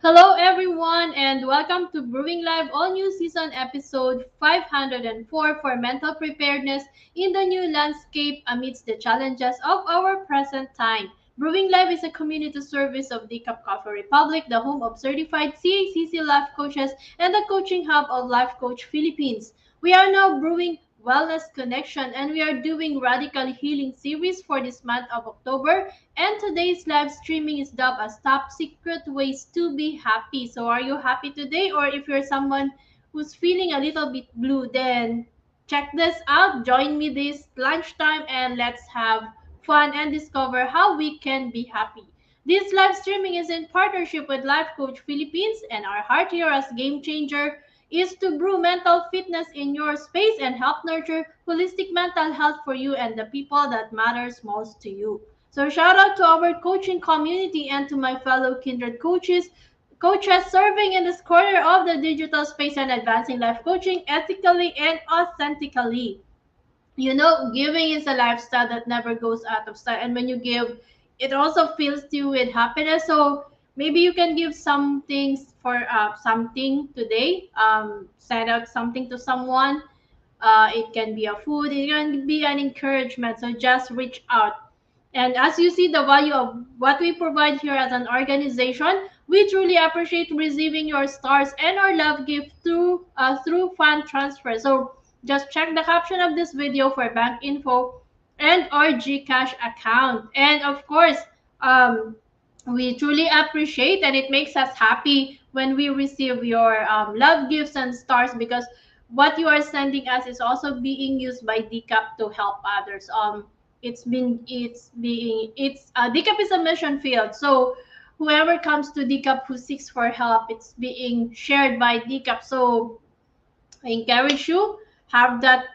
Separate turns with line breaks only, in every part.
Hello, everyone, and welcome to Brewing Live All New Season episode 504 for mental preparedness in the new landscape amidst the challenges of our present time. Brewing Live is a community service of the Coffee Republic, the home of certified CACC life coaches and the coaching hub of Life Coach Philippines. We are now brewing Wellness Connection and we are doing Radical Healing series for this month of October, and today's live streaming is dubbed as Top Secret Ways to Be Happy. So, are you happy today? Or if you're someone who's feeling a little bit blue, then check this out. Join me this lunchtime and let's have fun and discover how we can be happy. This live streaming is in partnership with Life Coach Philippines, and our heart here as Game Changer is to brew mental fitness in your space and help nurture holistic mental health for you and the people that matters most to you. So shout out to our coaching community and to my fellow kindred coaches serving in this corner of the digital space and advancing life coaching ethically and authentically. Giving is a lifestyle that never goes out of style, and when you give, it also fills you with happiness. So maybe you can give something for something today. Send out something to someone. It can be a food, it can be an encouragement. So just reach out. And as you see the value of what we provide here as an organization, we truly appreciate receiving your stars and our love gift through fund transfer. So just check the caption of this video for bank info and our GCash account. And of course, um, we truly appreciate and it makes us happy when we receive your love gifts and stars, because what you are sending us is also being used by DCAP to help others. DCAP is a mission field, so whoever comes to DCAP who seeks for help, it's being shared by DCAP. So I encourage you, have that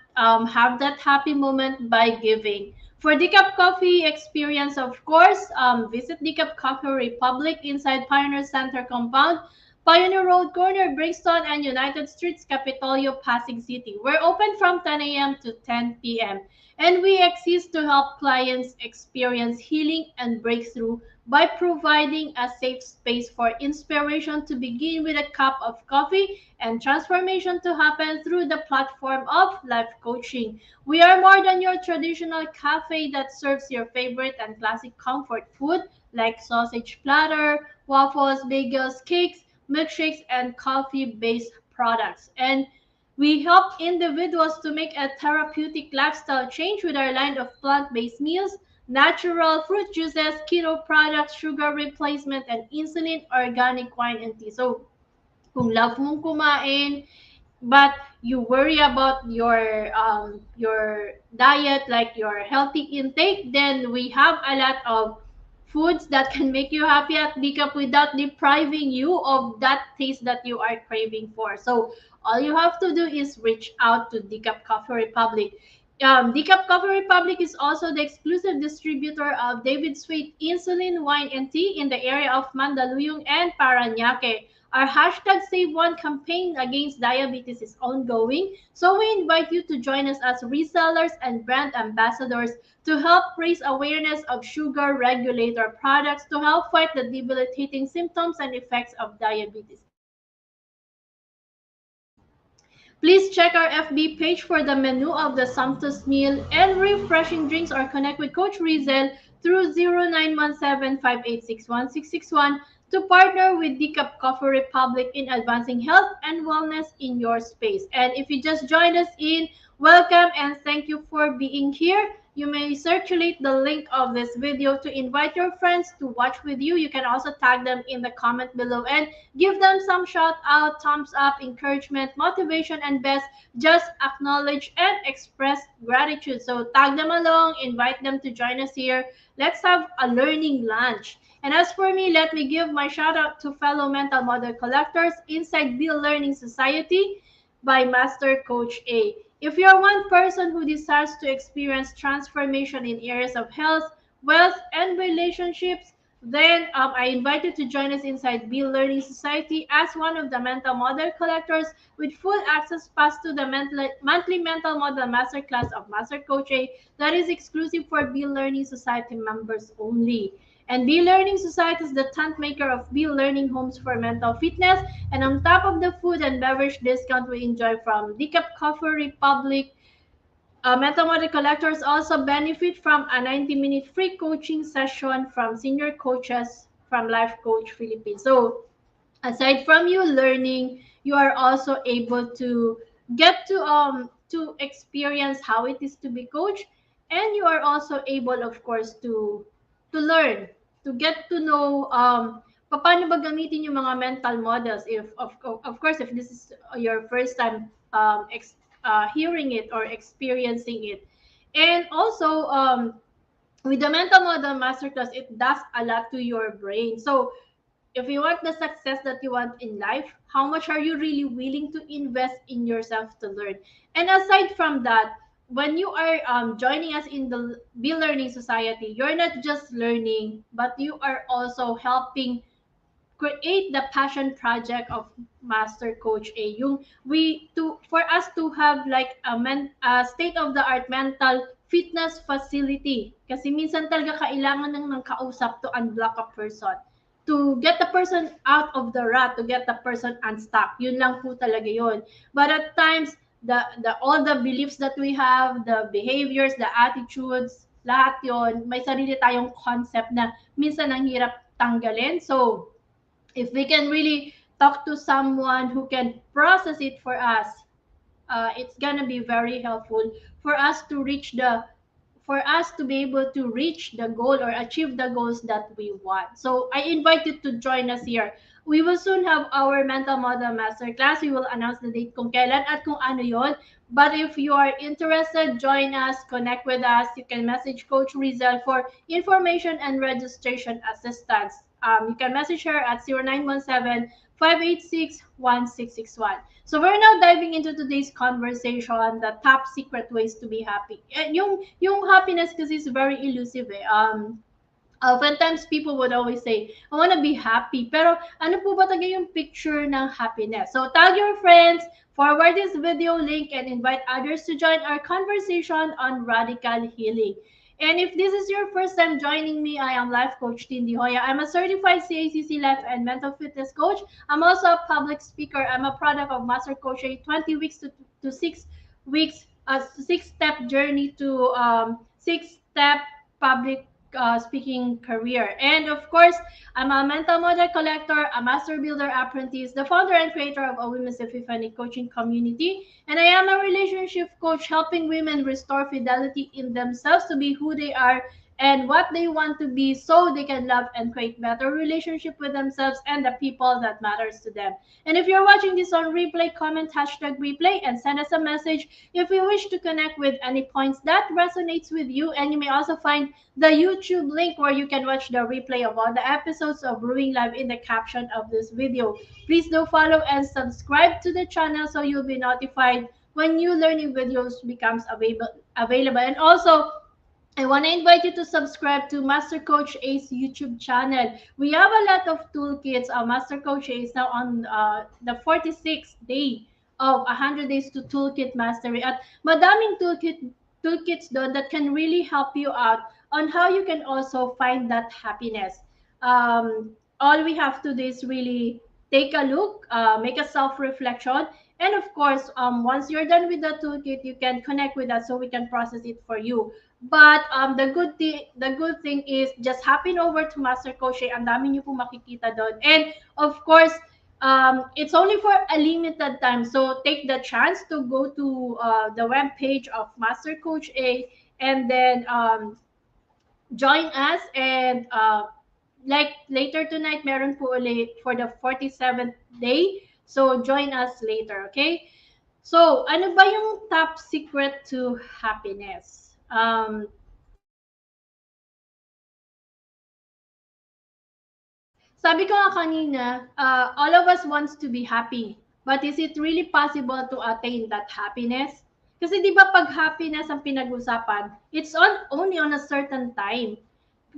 happy moment by giving. For Decaf Coffee experience, of course, visit Decaf Coffee Republic inside Pioneer Center compound, Pioneer Road corner, Brixton, and United Streets, Capitolio, Pasig City. We're open from 10 a.m. to 10 p.m. and we exist to help clients experience healing and breakthrough by providing a safe space for inspiration to begin with a cup of coffee and transformation to happen through the platform of life coaching. We are more than your traditional cafe that serves your favorite and classic comfort food like sausage platter, waffles, bagels, cakes, milkshakes, and coffee based products. And we help individuals to make a therapeutic lifestyle change with our line of plant based meals, natural fruit juices, keto products, sugar replacement, and insulin, organic wine, and tea. So, kung love mong kumain, but you worry about your diet, like your healthy intake, then we have a lot of foods that can make you happy at Decaf without depriving you of that taste that you are craving for. So all you have to do is reach out to Decaf Coffee Republic. Decaf Coffee Republic is also the exclusive distributor of David Sweet Insulin Wine and Tea in the area of Mandaluyong and Parañaque. Our hashtag Save One campaign against diabetes is ongoing, so we invite you to join us as resellers and brand ambassadors to help raise awareness of sugar regulator products to help fight the debilitating symptoms and effects of diabetes. Please check our FB page for the menu of the sumptuous meal and refreshing drinks, or connect with Coach Rezzhel through 0917-586-1661 to partner with Decaf Coffee Republic in advancing health and wellness in your space. And if you just joined us in, welcome and thank you for being here. You may circulate the link of this video to invite your friends to watch with you. You can also tag them in the comment below and give them some shout out, thumbs up, encouragement, motivation, and best, just acknowledge and express gratitude. So tag them along, invite them to join us here. Let's have a learning lunch. And as for me, let me give my shout out to fellow mental model collectors inside Bill Learning Society by Master Coach A. If you're one person who desires to experience transformation in areas of health, wealth, and relationships, Then I invite you to join us inside Bill Learning Society as one of the mental model collectors with full access pass to the monthly mental model masterclass of Master Coach A that is exclusive for Bill Learning Society members only. And Bill Learning Society is the tent maker of Bill Learning Homes for Mental Fitness. And on top of the food and beverage discount we enjoy from Decaf Coffee Republic, mental model collectors also benefit from a 90-minute free coaching session from senior coaches from Life Coach Philippines. So aside from you learning, you are also able to get to experience how it is to be coached, and you are also able, of course, to learn, to get to know paano ba gamitin yung mga mental models. If of course, if this is your first time hearing it or experiencing it. And also with the mental model masterclass, it does a lot to your brain. So if you want the success that you want in life, how much are you really willing to invest in yourself to learn? And aside from that, when you are joining us in the Be Learning Society, you're not just learning, but you are also helping create the passion project of Master Coach A. Yung we to for us to have like a state of the art mental fitness facility. Kasi minsan talaga kailangan ng kausap to unblock a person, to get the person out of the rut, to get the person unstuck. Yun lang po talaga yun. But at times, the all the beliefs that we have, the behaviors, the attitudes, lahat yon, may sarili tayong concept na minsan ang hirap tanggalin. So, if we can really talk to someone who can process it for us, it's gonna be very helpful for us to reach the for us to be able to reach the goal or achieve the goals that we want. So I invite you to join us here. We will soon have our mental model masterclass. We will announce the date kung kailan at kung ano yon. But if you are interested, join us, connect with us. You can message Coach Rezzhel for information and registration assistance. You can message her at 0917-586-1661. So we're now diving into today's conversation, the top secret ways to be happy. And yung happiness kasi is very elusive eh. Oftentimes people would always say, I want to be happy. Pero ano po ba talaga yung picture ng happiness? So tag your friends, forward this video link, and invite others to join our conversation on radical healing. And if this is your first time joining me, I am Life Coach Joya. I'm a certified CACC life and mental fitness coach. I'm also a public speaker. I'm a product of Master Coach, a 20 weeks to 6 weeks, a 6-step journey to 6-step public speaking career. And of course, I'm a mental model collector, a master builder apprentice, the founder and creator of a Women's Epiphany coaching community. And I am a relationship coach helping women restore fidelity in themselves to be who they are and what they want to be so they can love and create better relationship with themselves and the people that matters to them. And if you're watching this on replay, comment hashtag replay and send us a message if you wish to connect with any points that resonates with you. And you may also find the YouTube link where you can watch the replay of all the episodes of Brewing Live in the caption of this video. Please do follow and subscribe to the channel so you'll be notified when new learning videos becomes available. And also, I want to invite you to subscribe to Master Coach A's YouTube channel. We have a lot of toolkits. Master Coach A is now on the 46th day of 100 days to toolkit mastery. At madaming toolkits doon that can really help you out on how you can also find that happiness. All we have to do is really take a look, make a self-reflection, and of course, once you're done with the toolkit, you can connect with us so we can process it for you. But the good thing is just happen over to Master Coach. Ang dami niyo po makikita doon. And of course, it's only for a limited time. So take the chance to go to the web page of Master Coach A and then join us. And like later tonight, meron po ulit for the 47th day. So join us later, okay? So, ano ba yung top secret to happiness? Sabi ko nga kanina, all of us wants to be happy. But is it really possible to attain that happiness? Kasi di ba pag happiness ang pinag-usapan, it's only on a certain time.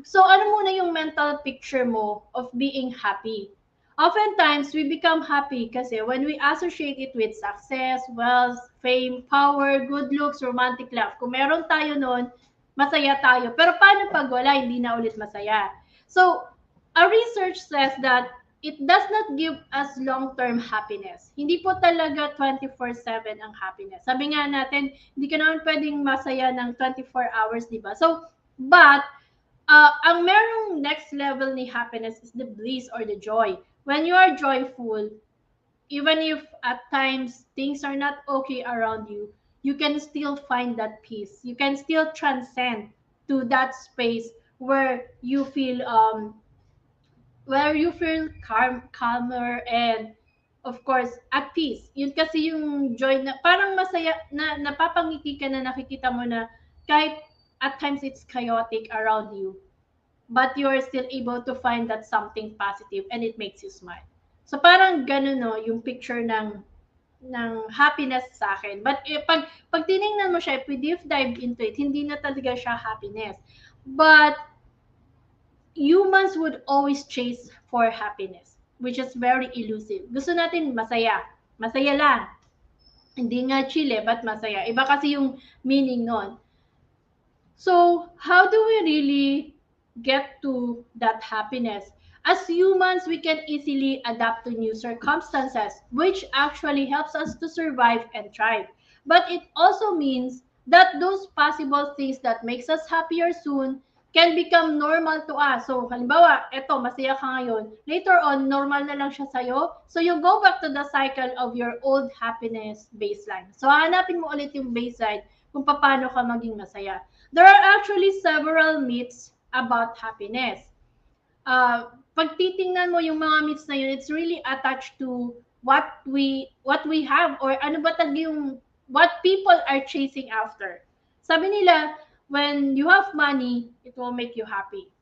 So, ano muna yung mental picture mo of being happy? Oftentimes, we become happy kasi when we associate it with success, wealth, fame, power, good looks, romantic love. Kung meron tayo noon, masaya tayo. Pero paano pag wala, hindi na ulit masaya? So, a research says that it does not give us long-term happiness. Hindi po talaga 24/7 ang happiness. Sabi nga natin, hindi ka naman pwedeng masaya ng 24 hours, di ba? So, but ang merong next level ni happiness is the bliss or the joy. When you are joyful, even if at times things are not okay around you, you can still find that peace. You can still transcend to that space where you feel calmer and of course at peace. Yun kasi yung joy na parang masaya na napapangiti ka na nakikita mo na kahit at times it's chaotic around you, but you're still able to find that something positive and it makes you smile. So parang ganun no, yung picture ng happiness sa akin. But pag tiningnan mo siya, if we deep dive into it, hindi na talaga siya happiness. But humans would always chase for happiness, which is very elusive. Gusto natin masaya. Masaya lang. Hindi nga chill but masaya. Iba kasi yung meaning nun. So, how do we really get to that happiness? As humans, we can easily adapt to new circumstances, which actually helps us to survive and thrive. But it also means that those possible things that makes us happier soon can become normal to us. So, halimbawa, eto, masaya ka ngayon. Later on, normal na lang siya sa'yo. So, you go back to the cycle of your old happiness baseline. So, hanapin mo ulit yung baseline kung paano ka maging masaya. There are actually several myths about happiness. Pag titingnan mo yung mga myths na yun, it's really attached to what we have or ano ba talaga yung what people are chasing after. Sabi nila, when you have money, it will make you happy.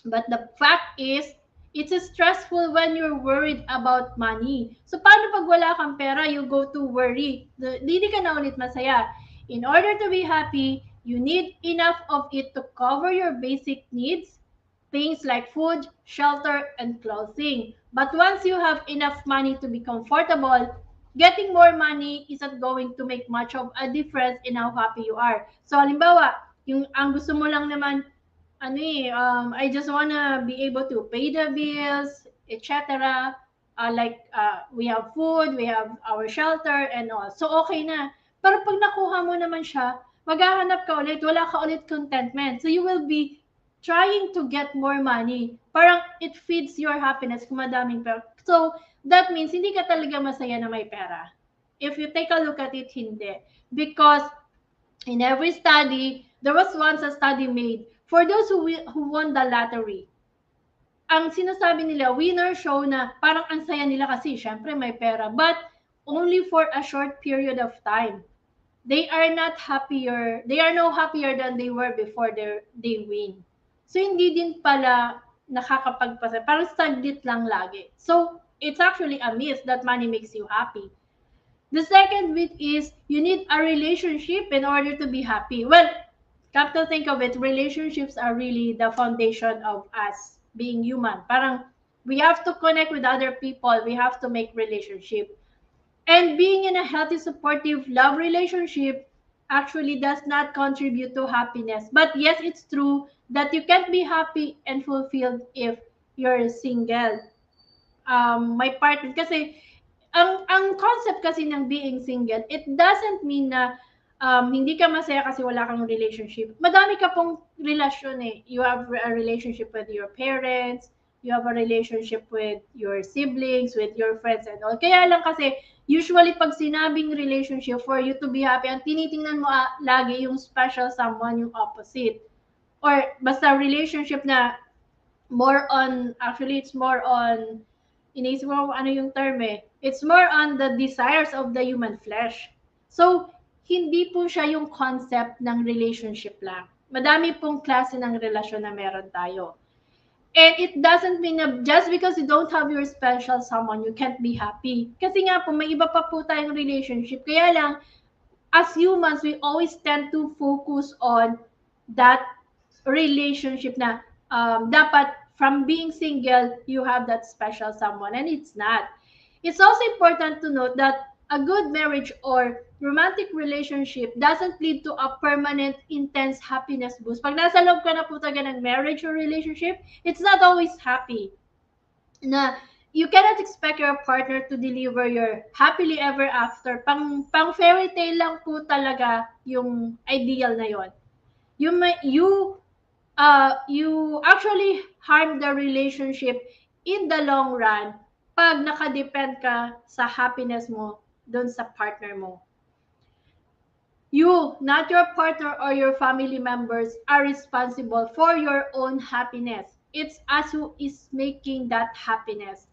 But the fact is, it's stressful when you're worried about money. So, paano pag wala kang pera, you go to worry. Hindi ka na ulit masaya. In order to be happy, you need enough of it to cover your basic needs, things like food, shelter, and clothing. But once you have enough money to be comfortable, getting more money isn't going to make much of a difference in how happy you are. So, halimbawa, ang gusto mo lang naman I just wanna be able to pay the bills, etc. We have food, we have our shelter, and all. So, okay na. Pero pag nakuha mo naman siya, maghahanap ka ulit, wala ka ulit contentment. So, you will be trying to get more money. Parang it feeds your happiness kung madaming pera. So, that means hindi ka talaga masaya na may pera. If you take a look at it, hindi. Because in every study, there was once a study made for those who won the lottery. Ang sinasabi nila, winner show na parang ang saya nila kasi syempre may pera, but only for a short period of time. They are not happier, they are no happier than they were before they win. So hindi din pala nakakapagpasaya, parang saglit lang lagi. So it's actually a myth that money makes you happy. The second bit is you need a relationship in order to be happy. Well, come to think of it, relationships are really the foundation of us being human. Parang we have to connect with other people. We have to make relationship. And being in a healthy, supportive love relationship actually does not contribute to happiness. But yes, it's true that you can't be happy and fulfilled if you're single. My partner, kasi ang concept kasi ng being single, it doesn't mean na hindi ka masaya kasi wala kang relationship. Madami ka pong relasyon eh. You have a relationship with your parents, you have a relationship with your siblings, with your friends and all. Kaya lang kasi, usually pag sinabing relationship, for you to be happy, ang tinitingnan mo lagi yung special someone, yung opposite. Or basta relationship na it's more on, inisip mo ano yung term eh. It's more on the desires of the human flesh. So, hindi po siya yung concept ng relationship lang. Madami pong klase ng relasyon na meron tayo. And it doesn't mean na just because you don't have your special someone, you can't be happy. Kasi nga po, may iba pa po tayong relationship. Kaya lang, as humans, we always tend to focus on that relationship na dapat from being single, you have that special someone, and it's not. It's also important to note that a good marriage or romantic relationship doesn't lead to a permanent, intense happiness boost. Pag nasa loob ka na po talaga ng marriage or relationship, it's not always happy. Na you cannot expect your partner to deliver your happily ever after. Pang fairy tale lang po talaga yung ideal na yon. You actually harm the relationship in the long run pag nakadepend ka sa happiness mo doon sa partner mo. You, not your partner or your family members, are responsible for your own happiness. It's us who is making that happiness.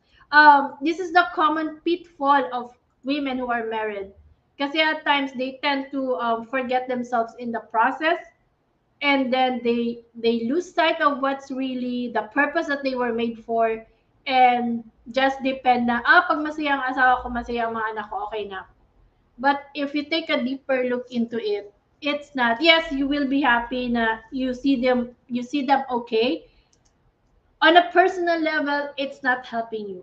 This is the common pitfall of women who are married. Kasi at times they tend to forget themselves in the process, and then they lose sight of what's really the purpose that they were made for, and just depend na, pag masaya ang asawa ko, masaya ang mga anak ko, okay na. But if you take a deeper look into it, it's not. Yes, you will be happy na you see them okay. On a personal level, it's not helping you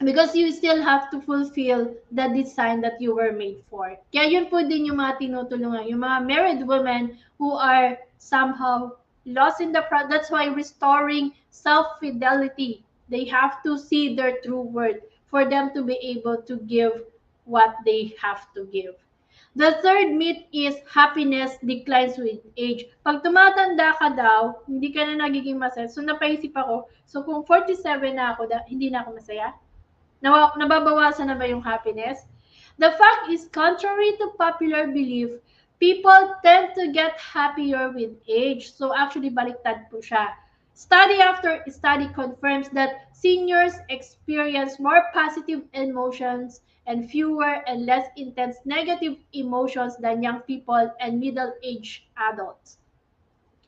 because you still have to fulfill the design that you were made for. Kaya yun po din yung mga tinutulungan, yung mga married women who are somehow lost in the process. That's why restoring self-fidelity, they have to see their true worth for them to be able to give what they have to give. The third myth is happiness declines with age. Pag tumatanda ka daw, hindi ka na nagiging masaya. So napaisip ako, so kung 47 na ako, hindi na ako masaya? Nababawasan na ba yung happiness? The fact is, contrary to popular belief, people tend to get happier with age. So actually, baliktad po siya. Study after study confirms that seniors experience more positive emotions and fewer and less intense negative emotions than young people and middle-aged adults.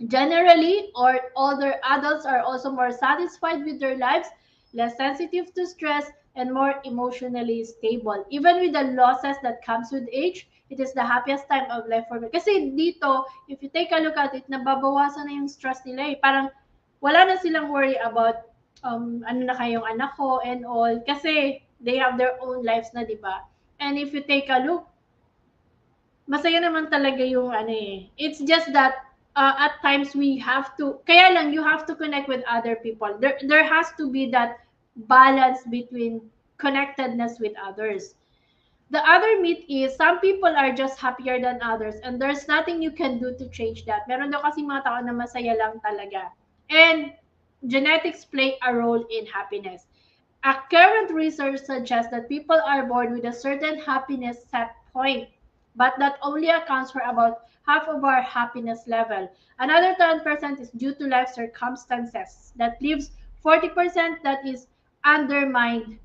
Generally, or older adults are also more satisfied with their lives, less sensitive to stress, and more emotionally stable. Even with the losses that comes with age, it is the happiest time of life for me. Kasi dito, if you take a look at it, nababawasan na yung stress nila eh. Parang wala na silang worry about ano na kayong anak ko and all. Kasi they have their own lives na, di ba? And if you take a look, masaya naman talaga yung ano eh. It's just that at times we have to, kaya lang you have to connect with other people. There has to be that balance between connectedness with others. The other myth is some people are just happier than others and there's nothing you can do to change that. Meron daw kasi mga tao na masaya lang talaga. And genetics play a role in happiness. A current research suggests that people are born with a certain happiness set point, but that only accounts for about half of our happiness level. Another 10% is due to life circumstances. That leaves 40% that is undermined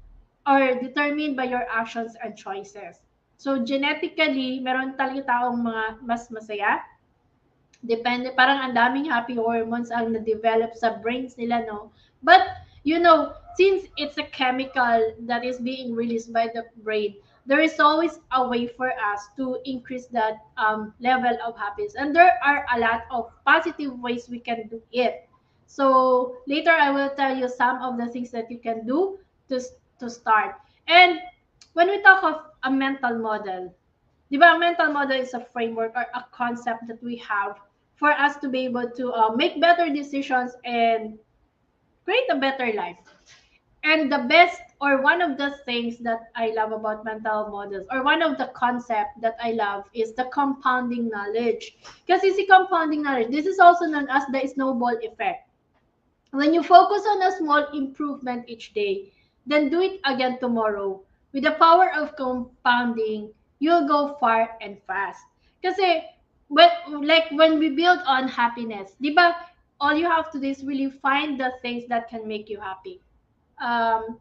or determined by your actions and choices. So genetically, meron talaga taong mga mas masaya. Depende, parang ang daming happy hormones ang na-develop sa brains nila, no? But, since it's a chemical that is being released by the brain, there is always a way for us to increase that level of happiness. And there are a lot of positive ways we can do it. So, later I will tell you some of the things that you can do to start. And when we talk of a mental model, di ba, a mental model is a framework or a concept that we have for us to be able to make better decisions and create a better life. And the best, or one of the things that I love about mental models, or one of the concept that I love, is the compounding knowledge. Kasi si compounding knowledge, this is also known as the snowball effect. When you focus on a small improvement each day, then do it again tomorrow. With the power of compounding, you'll go far and fast. Kasi, when we build on happiness, di ba, all you have to do is really find the things that can make you happy.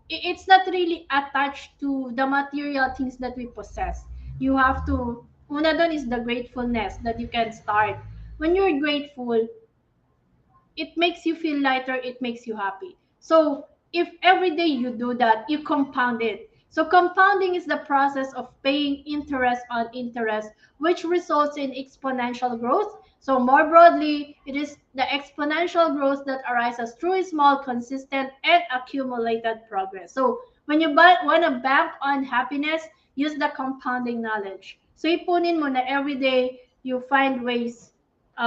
It's not really attached to the material things that we possess. You have to, una doon is the gratefulness that you can start. When you're grateful, it makes you feel lighter, it makes you happy. So if every day you do that, you compound it, So compounding is the process of paying interest on interest, which results in exponential growth. So more broadly, it is the exponential growth that arises through small, consistent, and accumulated progress. So when you want to bank on happiness, use the compounding knowledge. So ipunin mo na everyday, you find ways,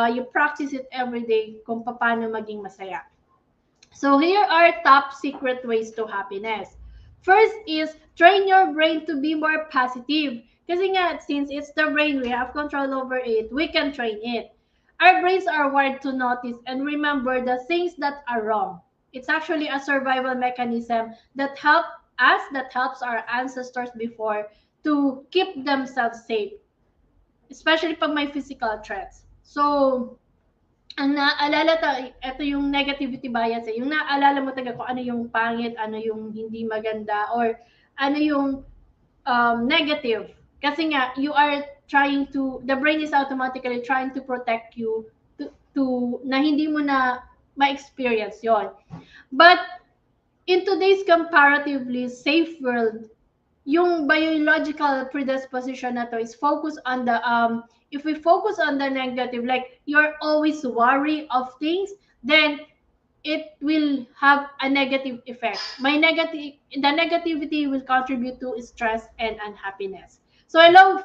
you practice it every day kung paano maging masaya. So here are top secret ways to happiness. First is train your brain to be more positive. Kasi nga, since it's the brain, we have control over it, we can train it. Our brains are wired to notice and remember the things that are wrong. It's actually a survival mechanism that helps our ancestors before to keep themselves safe, especially pag may physical threats. So, ang naaalala ito yung negativity bias eh. Yung naaalala mo talaga kung ano yung pangit, ano yung hindi maganda, or ano yung negative. Kasi nga, you are trying to, the brain is automatically trying to protect you to na hindi mo na ma-experience yon. But in today's comparatively safe world, yung biological predisposition na to is focus on the if we focus on the negative, like you're always worried of things, then it will have a negative effect. The negativity will contribute to stress and unhappiness. So hello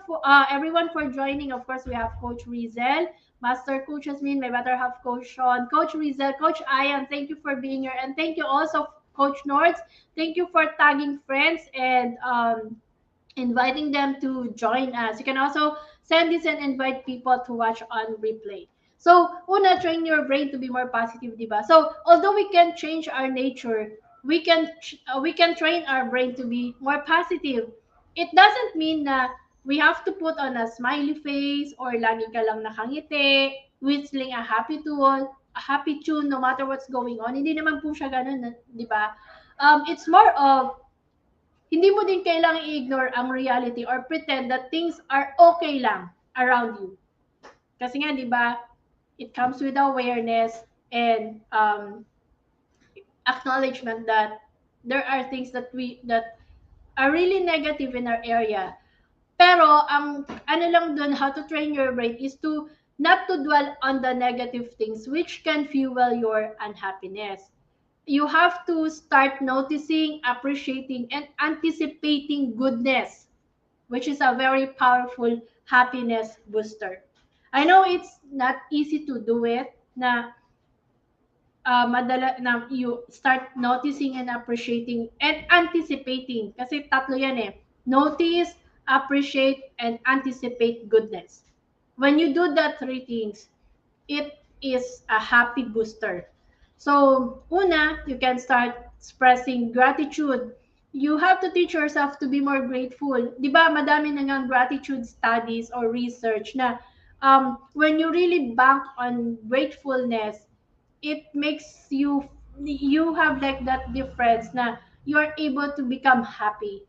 everyone for joining. Of course, we have Coach Rezzhel, Master Coach Jasmine, my better half Coach Sean, Coach Rezzhel, Coach Ian. Thank you for being here, and thank you also Coach Nords. Thank you for tagging friends and inviting them to join us. You can also send this and invite people to watch on replay. So, una, train your brain to be more positive, diba? So, although we can change our nature, we can train our brain to be more positive. It doesn't mean na we have to put on a smiley face or lagi ka lang nakangiti, whistling a happy tune no matter what's going on. Hindi naman po siya ganun, di ba? It's more of hindi mo din kailangang i-ignore ang reality or pretend that things are okay lang around you. Kasi nga, di ba, it comes with awareness and acknowledgement that there are things that are really negative in our area. Pero ang ano lang dun, how to train your brain is to not to dwell on the negative things which can fuel your unhappiness. You have to start noticing, appreciating, and anticipating goodness, which is a very powerful happiness booster. I know it's not easy to do it na madala na you start noticing and appreciating and anticipating kasi tatlo yan eh. Notice, appreciate, and anticipate goodness. When you do that three things, it is a happy booster. So, una, you can start expressing gratitude. You have to teach yourself to be more grateful. Di ba, madami na nga gratitude studies or research na when you really bank on gratefulness, it makes you have like that difference na you are able to become happy.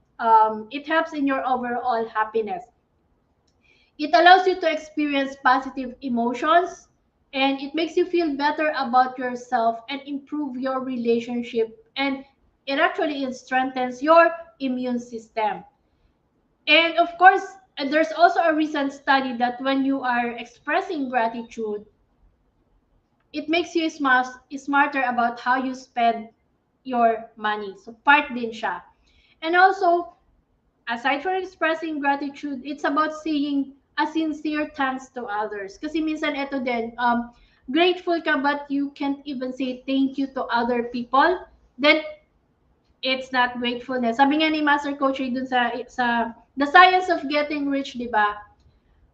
It helps in your overall happiness. It allows you to experience positive emotions and it makes you feel better about yourself and improve your relationship, and it actually strengthens your immune system. And of course, there's also a recent study that when you are expressing gratitude, it makes you smarter about how you spend your money. So part din siya. And also, aside from expressing gratitude, it's about saying a sincere thanks to others. Kasi minsan ito din, grateful ka but you can't even say thank you to other people, then it's not gratefulness. Sabi nga ni Master Coach Ray dun sa The Science of Getting Rich, di ba?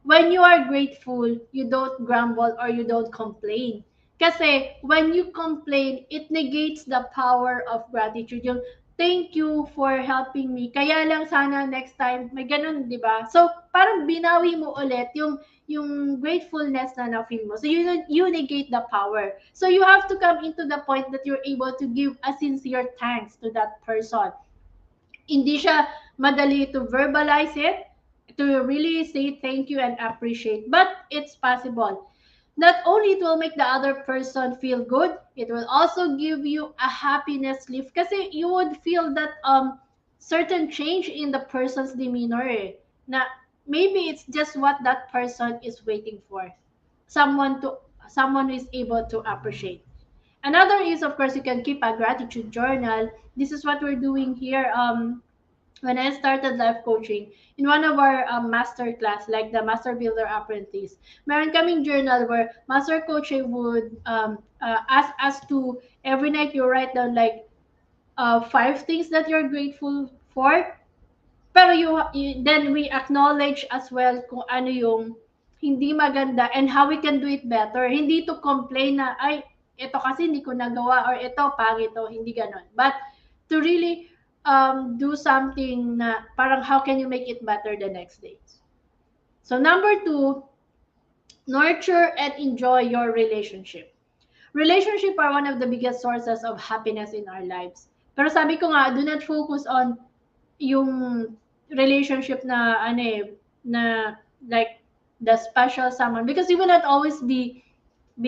When you are grateful, you don't grumble or you don't complain. Kasi when you complain, it negates the power of gratitude. Yung thank you for helping me. Kaya lang sana next time may ganun, 'di ba? So parang binawi mo ulit yung gratefulness na na-feel mo. So you negate the power. So you have to come into the point that you're able to give a sincere thanks to that person. Hindi siya madali to verbalize it, to really say thank you and appreciate, but it's possible. Not only it will make the other person feel good, it will also give you a happiness lift kasi you would feel that certain change in the person's demeanor eh, na maybe it's just what that person is waiting for. Someone to someone who is able to appreciate. Another is, of course, you can keep a gratitude journal. This is what we're doing here. When I started life coaching, in one of our master class, like the Master Builder Apprentice, meron kaming journal where Master Coach would ask us to every night you write down like 5 things that you're grateful for. Pero then we acknowledge as well kung ano yung hindi maganda and how we can do it better. Hindi to complain na, ay, ito kasi hindi ko nagawa or ito, pangit to, hindi ganon. But to really do something na parang how can you make it better the next day. So number 2, nurture and enjoy your relationship. Relationship are one of the biggest sources of happiness in our lives. Pero sabi ko nga, do not focus on yung relationship na ano eh, na like the special someone, because you will not always be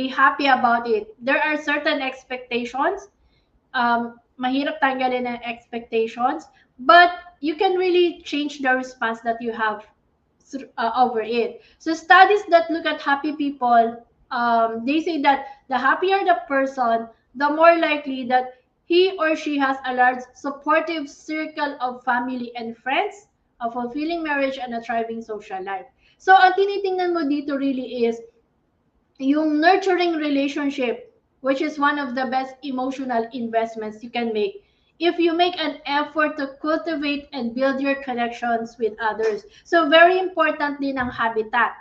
happy about it. There are certain expectations. Mahirap tanggalin ang expectations, but you can really change the response that you have over it. So studies that look at happy people, they say that the happier the person, the more likely that he or she has a large supportive circle of family and friends, a fulfilling marriage, and a thriving social life. So ang tinitingnan mo dito really is yung nurturing relationship, which is one of the best emotional investments you can make if you make an effort to cultivate and build your connections with others. So very important din ang habitat.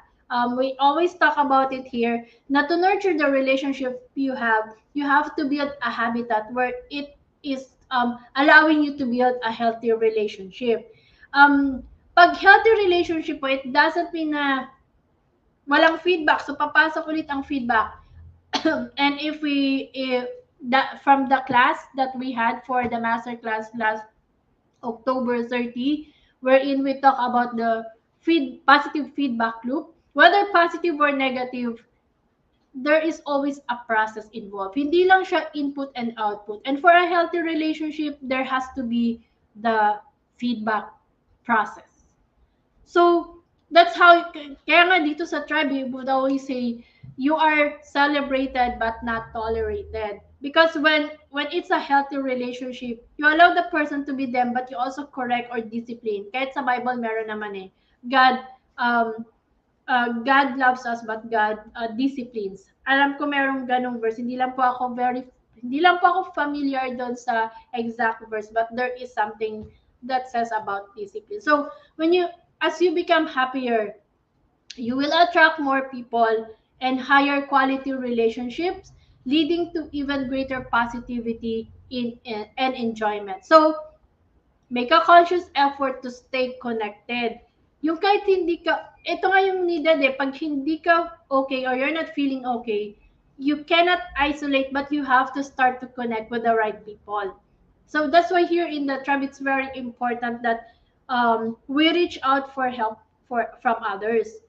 We always talk about it here, na to nurture the relationship you have to build a habitat where it is allowing you to build a healthy relationship. Pag healthy relationship po, it doesn't mean na walang feedback. So papasok ulit ang feedback. And if that from the class that we had for the master class last October 30, wherein we talk about the positive feedback loop, whether positive or negative, there is always a process involved. Hindi lang siya input and output. And for a healthy relationship, there has to be the feedback process. So that's how, kaya nga dito sa tribe, we would always say, you are celebrated but not tolerated. Because when it's a healthy relationship, you allow the person to be them, but you also correct or discipline. Kahit sa Bible meron naman eh. God, um, God loves us but God disciplines. Alam ko merong ganong verse. Hindi lang po ako familiar doon sa exact verse, but there is something that says about discipline. So as you become happier, you will attract more people and higher quality relationships, leading to even greater positivity and enjoyment. So make a conscious effort to stay connected. Yung kahit hindi ka, ito nga yung needed eh, pag hindi ka okay or you're not feeling okay, you cannot isolate, but you have to start to connect with the right people. So that's why here in the tribe, it's very important that we reach out for help from others.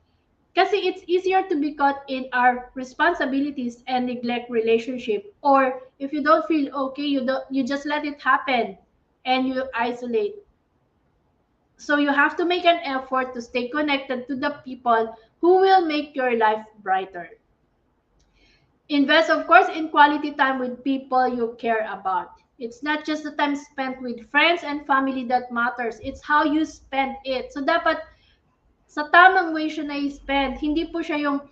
Kasi it's easier to be caught in our responsibilities and neglect relationship. Or if you don't feel okay, you just let it happen and you isolate. So you have to make an effort to stay connected to the people who will make your life brighter. Invest, of course, in quality time with people you care about. It's not just the time spent with friends and family that matters. It's how you spend it. So dapat sa tamang way siya na-spend. Hindi po siya yung,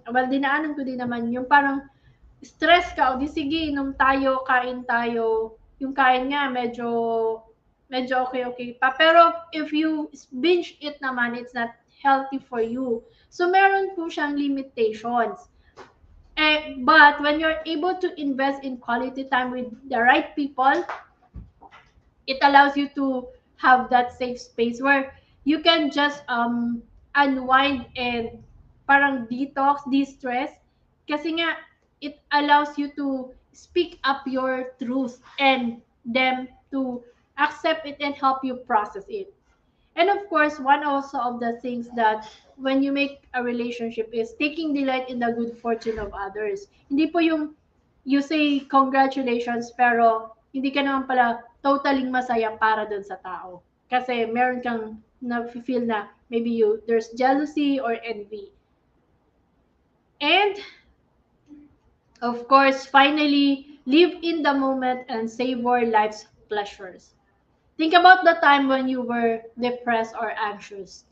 well, dinaanan ko din naman, yung parang stress ka, o di sige, inom tayo, kain tayo. Yung kain nga, medyo okay pa. Pero if you binge it naman, it's not healthy for you. So meron po siyang limitations. But when you're able to invest in quality time with the right people, it allows you to have that safe space where you can just unwind and parang detox, de-stress. Kasi nga, it allows you to speak up your truth and them to accept it and help you process it. And of course, one also of the things that when you make a relationship is taking delight in the good fortune of others. Hindi po yung you say congratulations pero hindi ka naman pala totally masaya para dun sa tao. Kasi meron kang na-feel na maybe there's jealousy or envy. And of course, finally, live in the moment and savor life's pleasures. Think about the time when you were depressed or anxious.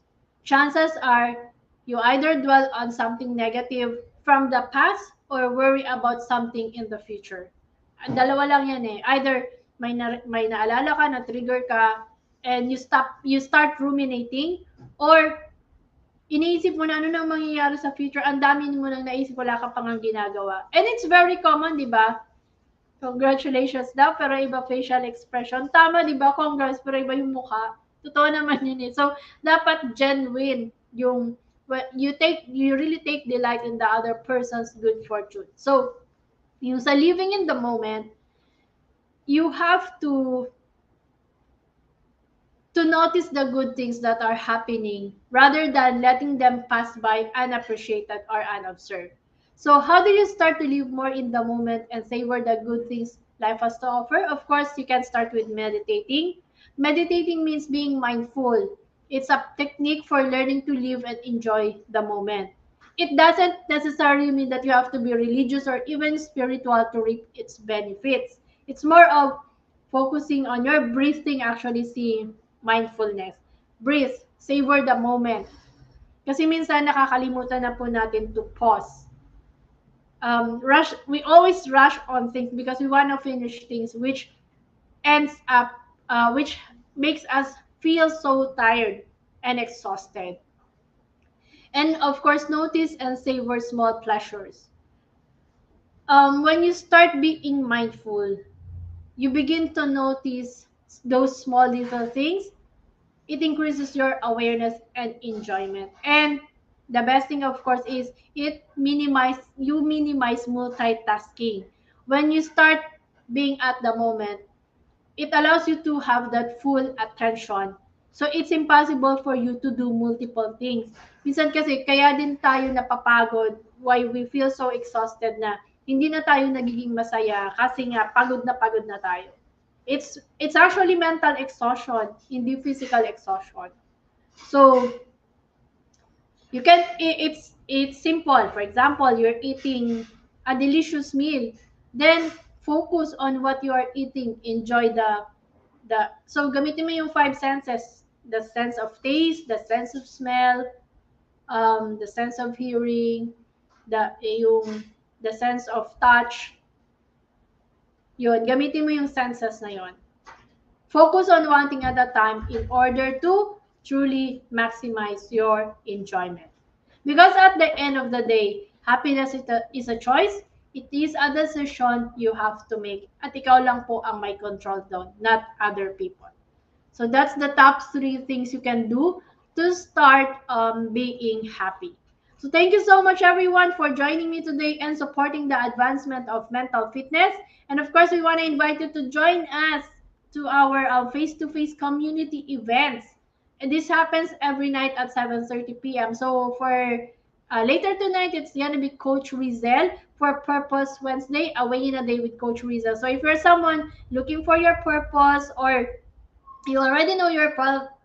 Chances are you either dwell on something negative from the past or worry about something in the future. Ang dalawa lang yan eh. Either may naalala ka, na-trigger ka, and you start ruminating, or iniisip mo na ano nang mangyayari sa future, ang dami mo nang naisip, wala ka pang ang ginagawa. And it's very common, di ba? Congratulations daw, pero iba facial expression. Tama, di ba? Congrats, pero iba yung mukha. Totoo naman yun eh. So, dapat genuine yung you really take delight in the other person's good fortune. So, yung sa living in the moment, you have to notice the good things that are happening rather than letting them pass by unappreciated or unobserved. So, how do you start to live more in the moment and savor the good things life has to offer? Of course, you can start with meditating. Meditating means being mindful. It's a technique for learning to live and enjoy the moment. It doesn't necessarily mean that you have to be religious or even spiritual to reap its benefits. It's more of focusing on your breathing, actually seeing mindfulness. Breathe, savor the moment. Kasi minsan nakakalimutan na po natin to pause. We always rush on things because we want to finish things, which which makes us feel so tired and exhausted. And of course, notice and savor small pleasures. When you start being mindful, you begin to notice those small little things. It increases your awareness and enjoyment. And the best thing, of course, is you minimize multitasking. When you start being at the moment, it allows you to have that full attention. So it's impossible for you to do multiple things. Minsan kasi kaya din tayo napapagod, why we feel so exhausted na hindi na tayo nagiging masaya kasi nga pagod na tayo. It's actually mental exhaustion, hindi physical exhaustion. So you can it's simple. For example, you're eating a delicious meal, then focus on what you are eating. Enjoy so gamitin mo yung five senses, the sense of taste, the sense of smell, the sense of hearing, the sense of touch. Yun, gamitin mo yung senses na yun. Focus on one thing at a time in order to truly maximize your enjoyment. Because at the end of the day, happiness is a choice. It is a decision you have to make. At ikaw lang po ang may control doon, not other people. So that's the top 3 things you can do to start being happy. So thank you so much, everyone, for joining me today and supporting the advancement of mental fitness. And of course, we want to invite you to join us to our face-to-face community events. And this happens every night at 7:30 p.m. So for later tonight, it's going to be Coach Rezzhel for Purpose Wednesday, Away in a Day with Coach Rezzhel. So if you're someone looking for your purpose, or you already know your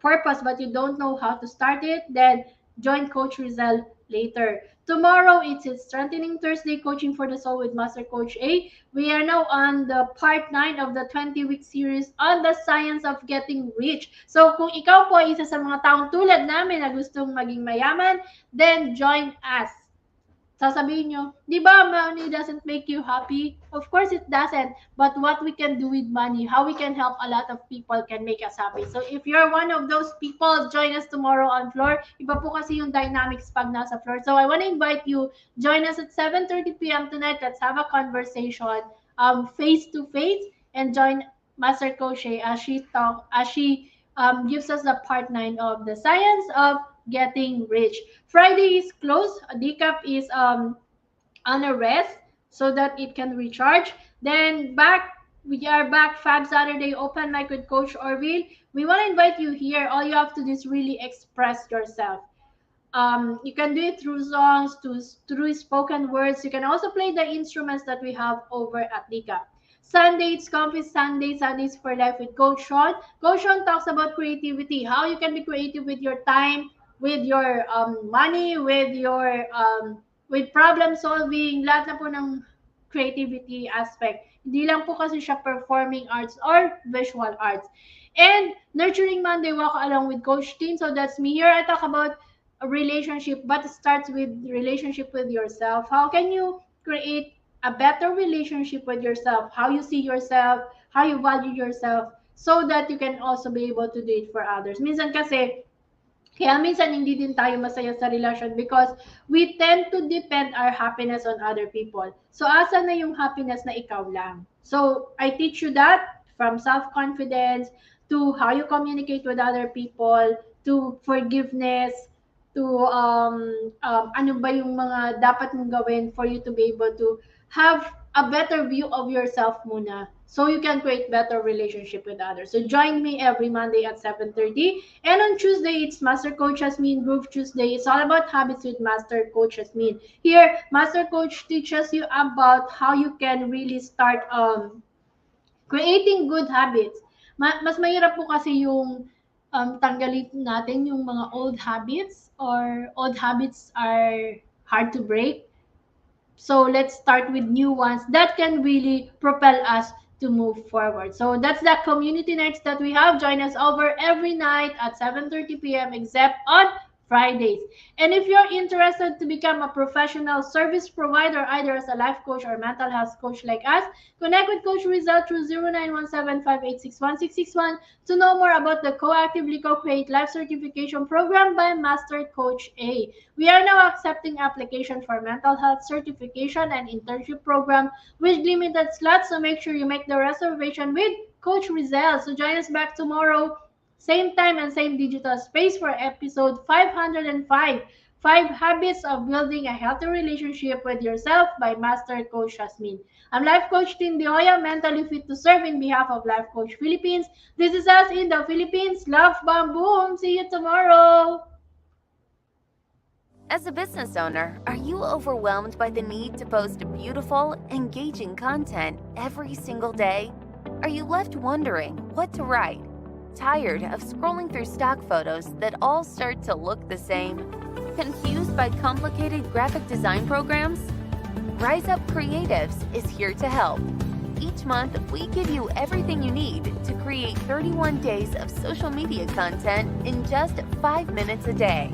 purpose but you don't know how to start it, then join Coach Rezzhel later. Tomorrow, it's Strengthening Thursday, Coaching for the Soul with Master Coach A. We are now on the part 9 of the 20-week series on the science of getting rich. So kung ikaw po ay isa sa mga taong tulad namin na gustong maging mayaman, then join us. Sasabihin nyo, di ba money doesn't make you happy? Of course it doesn't. But what we can do with money, how we can help a lot of people can make us happy. So if you're one of those people, join us tomorrow on floor. Iba po kasi yung dynamics pag nasa floor. So I want to invite you, join us at 7:30 p.m. tonight. Let's have a conversation face to face, and join Master Coach as she gives us the part 9 of the science of getting rich. Friday is closed. Decaf is on a rest so that it can recharge. Then we are back Fab Saturday open mic with Coach Orville. We want to invite you here. All you have to do is really express yourself. You can do it through songs, through spoken words. You can also play the instruments that we have over at Decaf. Sunday, it's Comfy Sunday, Sundays for Life with Coach Sean. Coach Sean talks about creativity, how you can be creative with your time, with your money, with problem solving, lahat na po ng creativity aspect. Hindi lang po kasi siya performing arts or visual arts. And Nurturing Monday, walk along with Coach Teen. So that's me. Here I talk about a relationship, but it starts with relationship with yourself. How can you create a better relationship with yourself? How you see yourself, how you value yourself, so that you can also be able to do it for others. Minsan kasi, kaya minsan hindi din tayo masaya sa relasyon because we tend to depend our happiness on other people. So, asa na yung happiness na ikaw lang? So, I teach you that from self-confidence to how you communicate with other people, to forgiveness, to ano ba yung mga dapat mong gawin for you to be able to have a better view of yourself muna so you can create better relationship with others. So join me every Monday at 7:30. And on Tuesday, it's Master Coach Jasmine Groove Tuesday. It's all about habits with Master Coach Jasmine. Here, Master Coach teaches you about how you can really start creating good habits. Mas mahirap po kasi yung tanggalin natin yung mga old habits, or old habits are hard to break. So let's start with new ones that can really propel us to move forward. So that's the community nights that we have. Join us over every night at 7:30 p.m. except on Fridays. And if you're interested to become a professional service provider, either as a life coach or mental health coach like us, connect with Coach Rezzhel through 0917-586-1661 to know more about the Coactively Co-Create Life Certification Program by Master Coach A. We are now accepting application for mental health certification and internship program with limited slots, so make sure you make the reservation with Coach Rezzhel. So join us back tomorrow, same time and same digital space, for episode 505, 5 Habits of Building a Healthy Relationship with Yourself by Master Coach Jasmine. I'm Life Coach Joya, mentally fit to serve in behalf of Life Coach Philippines. This is us in the Philippines. Love, bam, boom. See you tomorrow.
As a business owner, are you overwhelmed by the need to post beautiful, engaging content every single day? Are you left wondering what to write? Tired of scrolling through stock photos that all start to look the same? Confused by complicated graphic design programs? Rise Up Creatives is here to help. Each month, we give you everything you need to create 31 days of social media content in just 5 minutes a day.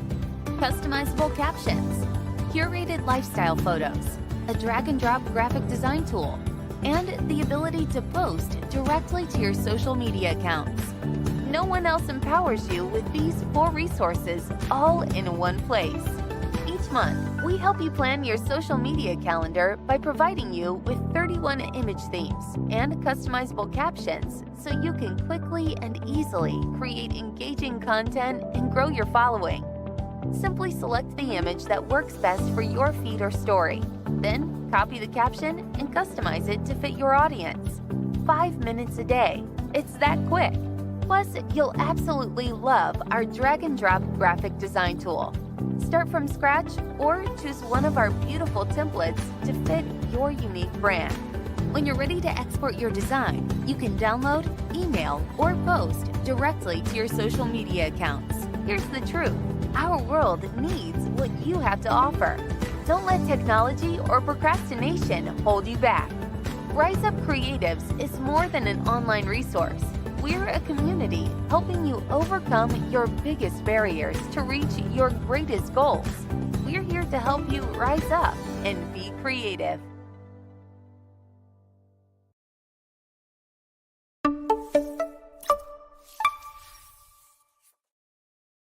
Customizable captions, curated lifestyle photos, a drag-and-drop graphic design tool, and the ability to post directly to your social media accounts. No one else empowers you with these 4 resources all in one place. Each month, we help you plan your social media calendar by providing you with 31 image themes and customizable captions so you can quickly and easily create engaging content and grow your following. Simply select the image that works best for your feed or story. Then, copy the caption and customize it to fit your audience. 5 minutes a day. It's that quick. Plus, you'll absolutely love our drag-and-drop graphic design tool. Start from scratch or choose one of our beautiful templates to fit your unique brand. When you're ready to export your design, you can download, email, or post directly to your social media accounts. Here's the truth. Our world needs what you have to offer. Don't let technology or procrastination hold you back. Rise Up Creatives is more than an online resource. We're a community helping you overcome your biggest barriers to reach your greatest goals. We're here to help you rise up and be creative.